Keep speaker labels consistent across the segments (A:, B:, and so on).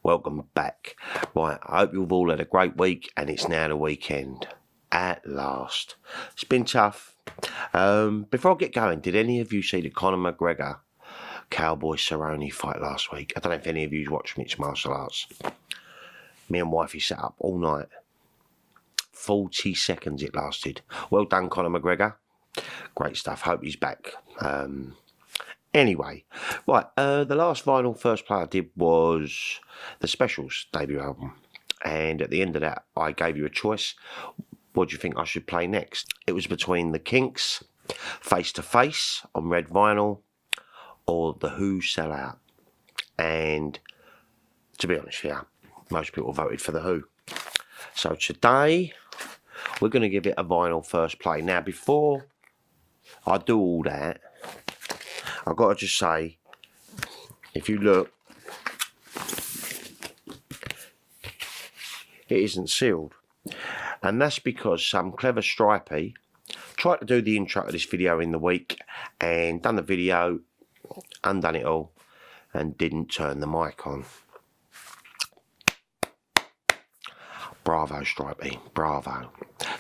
A: welcome back. Right, I hope you've all had a great week and it's now the weekend. At last. It's been tough. Before I get going, did any of you see the Conor McGregor Cowboy Cerrone fight last week? I don't know if any of you watched mixed martial arts. Me and wifey sat up all night. 40 seconds it lasted. Well done, Conor McGregor. Great stuff. Hope he's back. Anyway, right, the last vinyl first play I did was the Specials debut album. And at the end of that, I gave you a choice. What do you think I should play next? It was between the Kinks, Face to Face on red vinyl, or the Who Sell Out. And to be honest here, most people voted for the Who. So today, we're going to give it a vinyl first play. Now, before I do all that, I've got to just say, if you look, it isn't sealed. And that's because some clever Stripey tried to do the intro to this video in the week and done the video, undone it all, and didn't turn the mic on. Bravo, Stripey, bravo.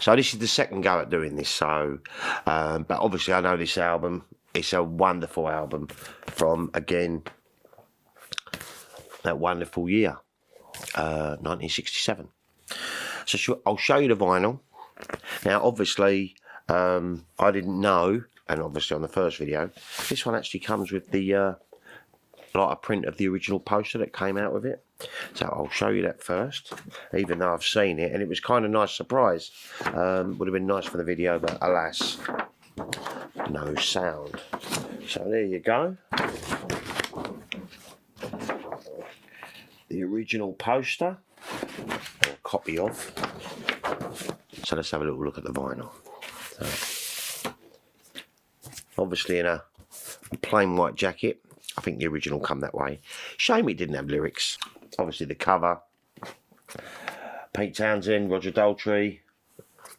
A: So this is the second go at doing this, so, but obviously I know this album, it's a wonderful album from, again, that wonderful year, 1967. So I'll show you the vinyl. Now, obviously, I didn't know, and obviously on the first video, this one actually comes with the, like a print of the original poster that came out with it. So I'll show you that first, even though I've seen it, and it was kind of a nice surprise. Would have been nice for the video, but alas, no sound. So there you go. The original poster, or copy of. So let's have a little look at the vinyl. So, obviously in a plain white jacket. I think the original come that way. Shame it didn't have lyrics. Obviously the cover. Pete Townsend, Roger Daltrey,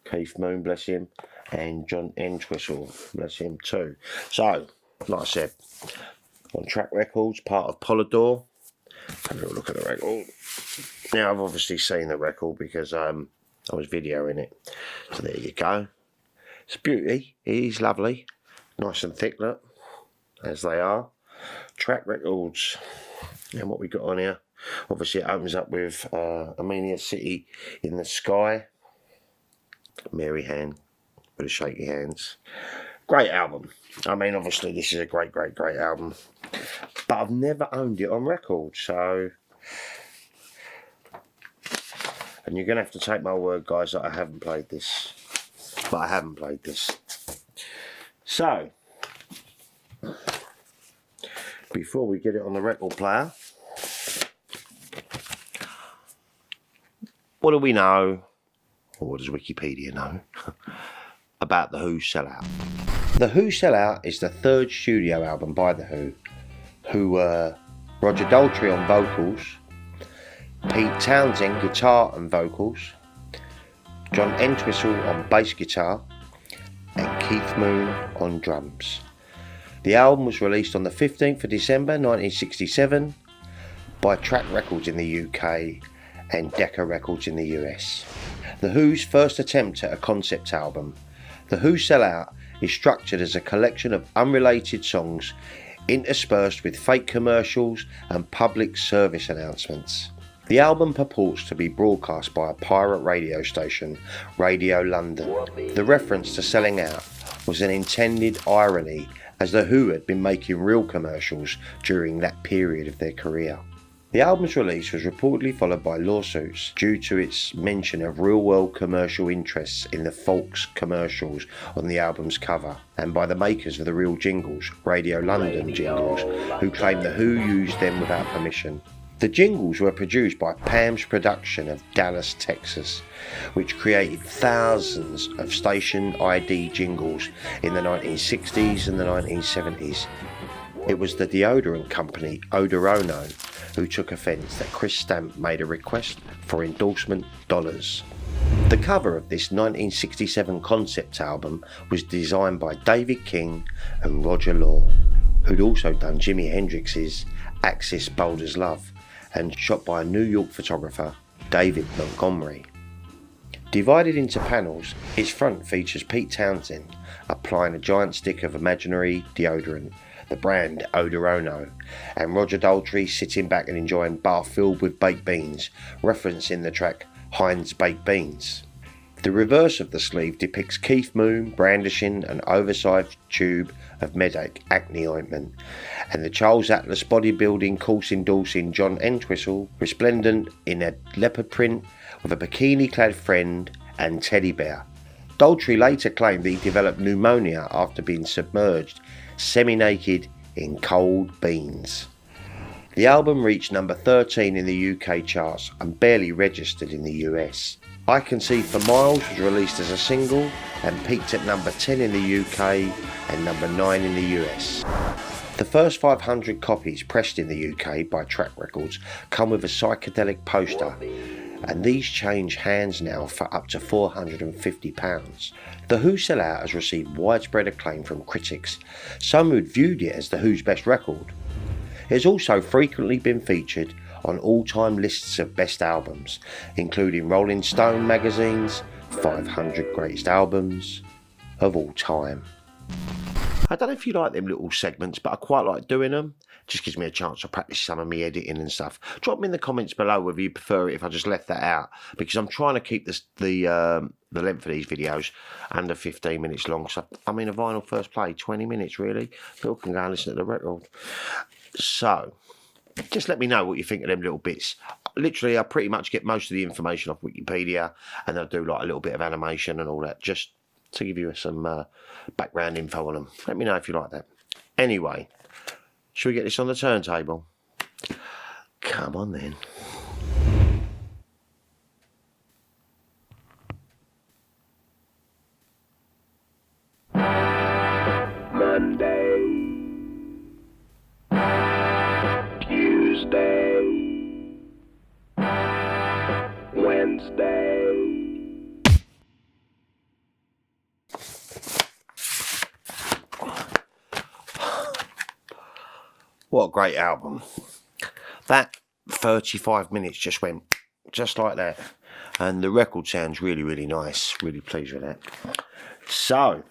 A: Keith Moon, bless him, and John Entwistle, bless him too. So, like I said, on Track Records, part of Polydor. Have a little look at the record. Now I've obviously seen the record because I was videoing it. So there you go. It's a beauty. It is lovely. Nice and thick, look, as they are. Track Records. And what we got on here, obviously it opens up with Armenia City in the Sky. Mary Hand with the shaky hands. Great album. I mean, obviously this is a great album, but I've never owned it on record, so, and you're gonna have to take my word, guys, that I haven't played this. But I haven't played this. So before we get it on the record player, what do we know, or what does Wikipedia know, about the Who Sell Out? The Who Sell Out is the third studio album by the who were Roger Daltrey on vocals, Pete Townsend guitar and vocals, John Entwistle on bass guitar, and Keith Moon on drums. The album was released on the 15th of December 1967 by Track Records in the UK and Decca Records in the US. The Who's first attempt at a concept album, The Who Sell Out is structured as a collection of unrelated songs interspersed with fake commercials and public service announcements. The album purports to be broadcast by a pirate radio station, Radio London. The reference to selling out was an intended irony, as the Who had been making real commercials during that period of their career. The album's release was reportedly followed by lawsuits due to its mention of real-world commercial interests in the Folks commercials on the album's cover, and by the makers of the real jingles, Radio London jingles, who claimed the Who used them without permission. The jingles were produced by Pam's Production of Dallas, Texas, which created thousands of station ID jingles in the 1960s and the 1970s. It was the deodorant company Odorono who took offence that Chris Stamp made a request for endorsement dollars. The cover of this 1967 concept album was designed by David King and Roger Law, who'd also done Jimi Hendrix's Axis Bold as Love and shot by a New York photographer, David Montgomery. Divided into panels, its front features Pete Townsend applying a giant stick of imaginary deodorant, the brand Odorono, and Roger Daltrey sitting back and enjoying a bath filled with baked beans, referencing the track Heinz Baked Beans. The reverse of the sleeve depicts Keith Moon brandishing an oversized tube of Medac acne ointment, and the Charles Atlas bodybuilding course endorsing John Entwistle, resplendent in a leopard print with a bikini-clad friend and teddy bear. Daltrey later claimed that he developed pneumonia after being submerged semi-naked in cold beans. The album reached number 13 in the UK charts and barely registered in the US. I Can See for Miles was released as a single and peaked at number 10 in the UK and number 9 in the US. The first 500 copies pressed in the UK by Track Records come with a psychedelic poster, and these change hands now for up to £450. The Who Sell Out has received widespread acclaim from critics, some who'd viewed it as The Who's best record. It has also frequently been featured on all-time lists of best albums, including Rolling Stone magazine's 500 Greatest Albums of All Time. I don't know if you like them little segments, but I quite like doing them. Just gives me a chance to practice some of me editing and stuff. Drop me in the comments below whether you prefer it if I just left that out, because I'm trying to keep the length of these videos under 15 minutes long. So, I mean, a vinyl first play, 20 minutes really. People can go and listen to the record. So, just let me know what you think of them little bits. Literally, I pretty much get most of the information off Wikipedia, and I'll do like a little bit of animation and all that, just to give you some background info on them. Let me know if you like that. Anyway, should we get this on the turntable? Come on then.
B: Monday, Tuesday, Wednesday.
A: What a great album. That 35 minutes just went just like that. And the record sounds really, really nice. Really pleased with that. So,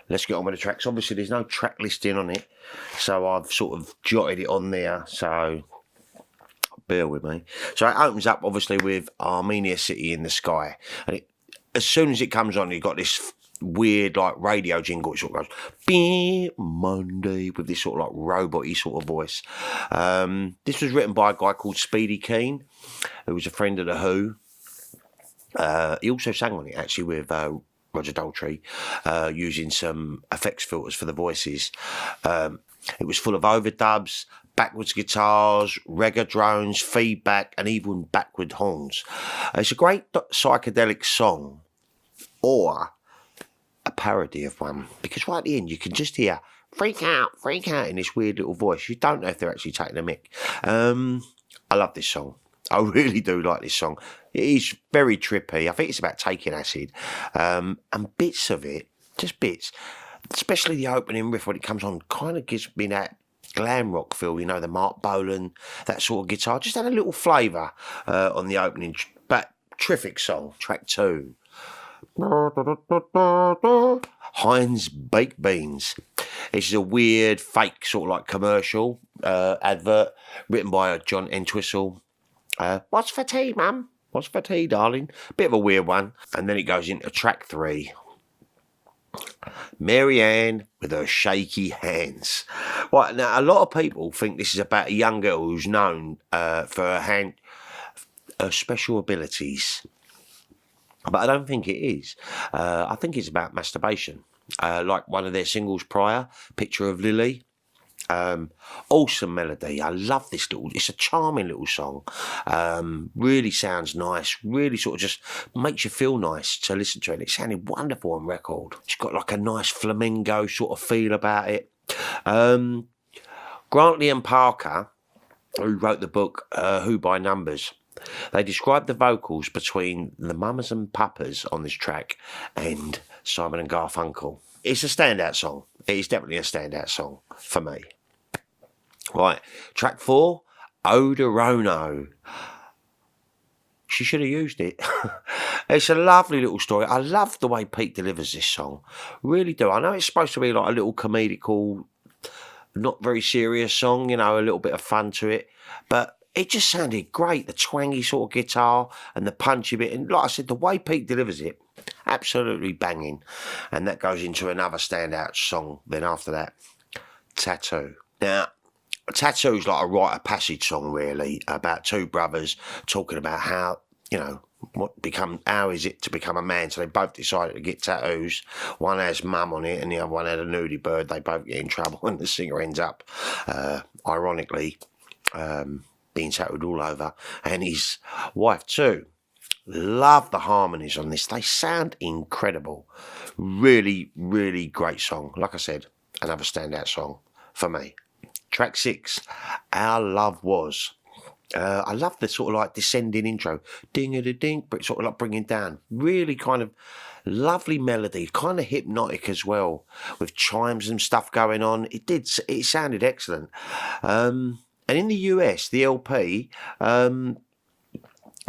A: let's get on with the tracks. Obviously, there's no track listing on it, so I've sort of jotted it on there. So, bear with me. So, it opens up, obviously, with Armenia City in the Sky. And as soon as it comes on, you've got this weird like radio jingle. It sort of goes beep Monday with this sort of like robot-y sort of voice. This was written by a guy called Speedy Keen, who was a friend of the Who. He also sang on it actually with Roger Daltrey, using some effects filters for the voices. It was full of overdubs, backwards guitars, reggae drones, feedback, and even backward horns. It's a great psychedelic song, or a parody of one, because right at the end you can just hear freak out in this weird little voice. You don't know if they're actually taking a mick. I love this song. I really do like this song. It is very trippy. I think it's about taking acid, and bits of it, just bits, especially the opening riff when it comes on, kind of gives me that glam rock feel, you know, the Mark Bolan, that sort of guitar. Just had a little flavour on the opening, but terrific song. Track 2. Heinz Baked Beans. This is a weird, fake, sort of like commercial advert written by John Entwistle. What's for tea, Mum? What's for tea, darling? Bit of a weird one. And then it goes into track 3. Mary Ann with her shaky hands. Right, now, a lot of people think this is about a young girl who's known for her special abilities. But I don't think it is. I think it's about masturbation. Like one of their singles prior, Picture of Lily. Awesome melody. I love this it's a charming little song. Really sounds nice. Really sort of just makes you feel nice to listen to it. It sounded wonderful on record. It's got like a nice flamenco sort of feel about it. Grantley and Parker, who wrote the book Who by Numbers, they described the vocals between the Mamas and Papas on this track and Simon and Garfunkel. It's a standout song. It is definitely a standout song for me. Right, track 4, Odorono. She should have used it. It's a lovely little story. I love the way Pete delivers this song. Really do. I know it's supposed to be like a little comedical, not very serious song, you know, a little bit of fun to it. But it just sounded great. The twangy sort of guitar and the punchy bit. And like I said, the way Pete delivers it, absolutely banging. And that goes into another standout song then after that, Tattoo. Now, Tattoo's like a rite of passage song, really, about two brothers talking about how, you know, how is it to become a man. So they both decided to get tattoos. One has mum on it and the other one had a nudie bird. They both get in trouble and the singer ends up, ironically, being tattooed all over, and his wife too. Love the harmonies on this. They sound incredible. Really, really great song. Like I said, another standout song for me. Track 6, Our Love Was. I love the sort of like descending intro. Ding-a-da-ding, but sort of like bringing down. Really kind of lovely melody, kind of hypnotic as well, with chimes and stuff going on. It sounded excellent. And in the US, the LP,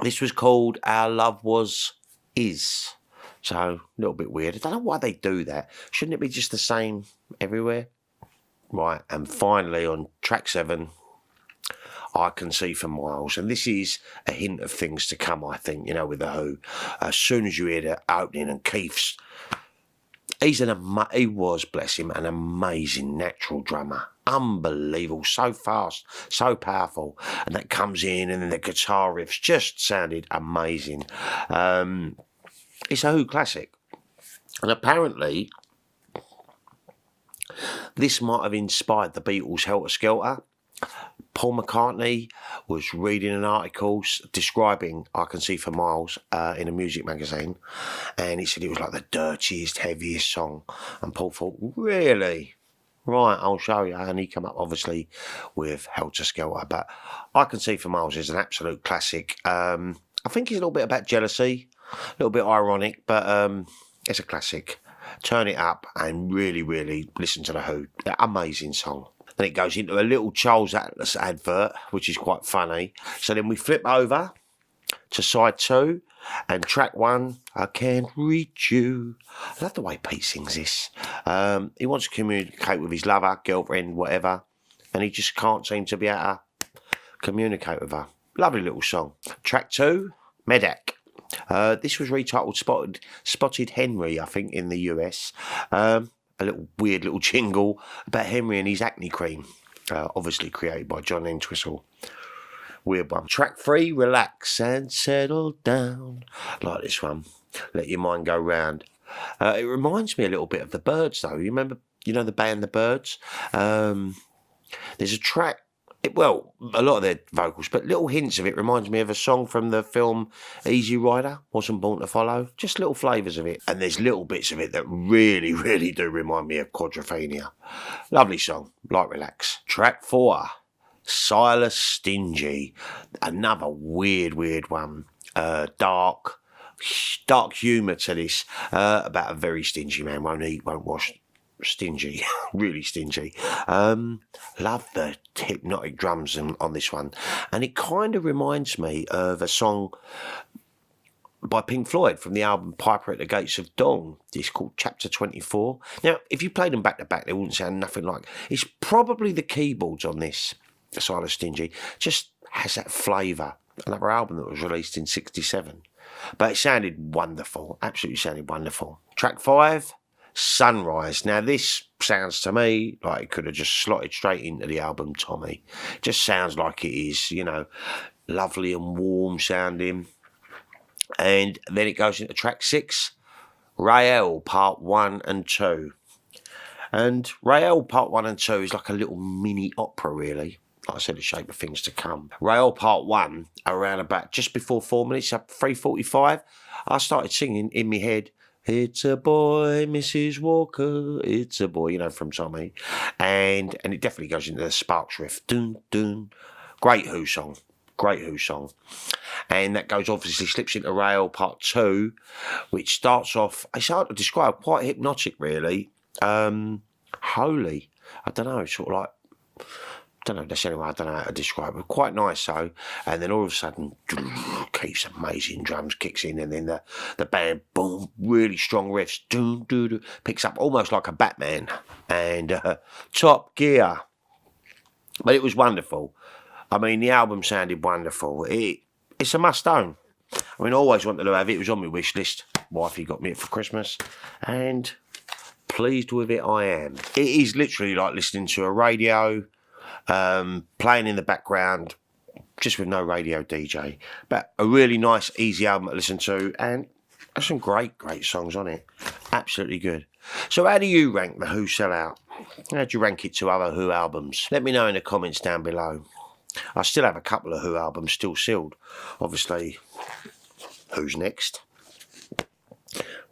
A: this was called Our Love Was Is. So, a little bit weird. I don't know why they do that. Shouldn't it be just the same everywhere? Right, and finally on track 7, I Can See for Miles. And this is a hint of things to come, I think, you know, with The Who. As soon as you hear the opening and Keith's, he was, bless him, an amazing natural drummer. Unbelievable, so fast, so powerful. And that comes in and then the guitar riffs just sounded amazing. It's a Who classic. And apparently, this might have inspired the Beatles' Helter Skelter. Paul McCartney was reading an article describing I Can See for Miles in a music magazine, and he said it was like the dirtiest, heaviest song. And Paul thought, really? Right, I'll show you. And he came up, obviously, with Helter Skelter. But I Can See for Miles is an absolute classic. I think it's a little bit about jealousy, a little bit ironic, but it's a classic. Turn it up and really, really listen to The Who. Amazing song. Then it goes into a little Charles Atlas advert, which is quite funny. So then we flip over to side 2 and track 1, I Can't Reach You. I love the way Pete sings this. He wants to communicate with his lover, girlfriend, whatever, and he just can't seem to be able to communicate with her. Lovely little song. Track 2, Medak. This was retitled Spotted Henry, I think, in the US. A little weird little jingle about Henry and his acne cream. Obviously created by John Entwistle. Weird one. Track 3, Relax and Settle Down. Like this one. Let your mind go round. It reminds me a little bit of the Byrds, though. You remember, you know, the band The Byrds? There's a track. Well, a lot of their vocals, but little hints of it reminds me of a song from the film Easy Rider, Wasn't Born to Follow. Just little flavours of it. And there's little bits of it that really, really do remind me of Quadrophenia. Lovely song, like Relax. Track 4, Silas Stingy. Another weird one. Dark humour to this. About a very stingy man. Won't eat, won't wash. Stingy, really stingy. Love the hypnotic drums on this one, and it kind of reminds me of a song by Pink Floyd from the album Piper at the Gates of Dawn. It's called Chapter 24. Now, if you played them back to back, they wouldn't sound nothing like. It's probably the keyboards on this, Silas Stingy, just has that flavour. Another album that was released in '67, but it sounded wonderful. Absolutely sounded wonderful. Track 5. Sunrise. Now this sounds to me like it could have just slotted straight into the album Tommy. Just sounds like it is, you know, lovely and warm sounding. And then it goes into track 6, Rael Part 1 and 2. And Rael Part 1 and 2 is like a little mini opera, really. Like I said, the shape of things to come. Rael Part 1, around about just before 4 minutes, up 3:45, I started singing in my head, it's a boy, Mrs. Walker, it's a boy, you know, from Tommy. And it definitely goes into the Sparks riff. Dun, dun. Great Who song. Great Who song. And that goes, obviously, slips into Rail Part 2, which starts off, it's hard to describe, quite hypnotic, really. Holy. I don't know, sort of like don't know, that's anyway, I don't know how to describe it. Quite nice, though. And then all of a sudden, keeps amazing drums kicks in, and then the band, boom, really strong riffs, picks up almost like a Batman, and Top Gear. But it was wonderful. I mean, the album sounded wonderful. It's a must-own. I mean, I always wanted to have it. It was on my wish list. Wifey got me it for Christmas, and pleased with it I am. It is literally like listening to a radio, playing in the background, just with no radio DJ. But a really nice, easy album to listen to, and there's some great songs on it. Absolutely good. So how do you rank the Who Sell Out? How do you rank it to other Who albums? Let me know in the comments down below. I still have a couple of Who albums still sealed. Obviously, Who's Next?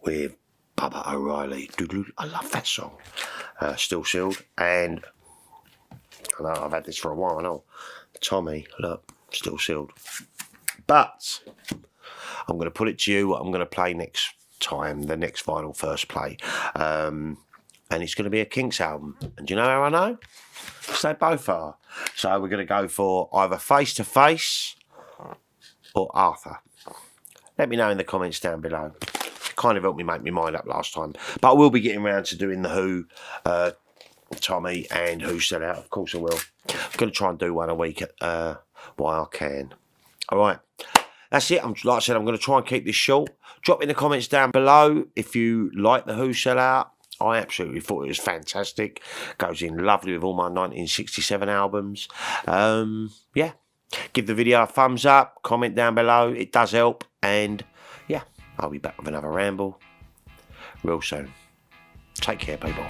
A: With Bubba O'Reilly. I love that song. Still sealed. And I know I've had this for a while, I know. Tommy, look, still sealed. But I'm going to put it to you what I'm going to play next time, the next vinyl first play. And it's going to be a Kinks album. And do you know how I know? Because they both are. So we're going to go for either Face to Face or Arthur. Let me know in the comments down below. It kind of helped me make my mind up last time. But I will be getting around to doing the Who, Tommy, and Who Sell Out. Of course I will. I'm going to try and do one a week while I can. All right. That's it. Like I said, I'm going to try and keep this short. Drop in the comments down below if you like the Who Sell Out. I absolutely thought it was fantastic. Goes in lovely with all my 1967 albums. Yeah. Give the video a thumbs up. Comment down below. It does help. And yeah, I'll be back with another ramble real soon. Take care, people.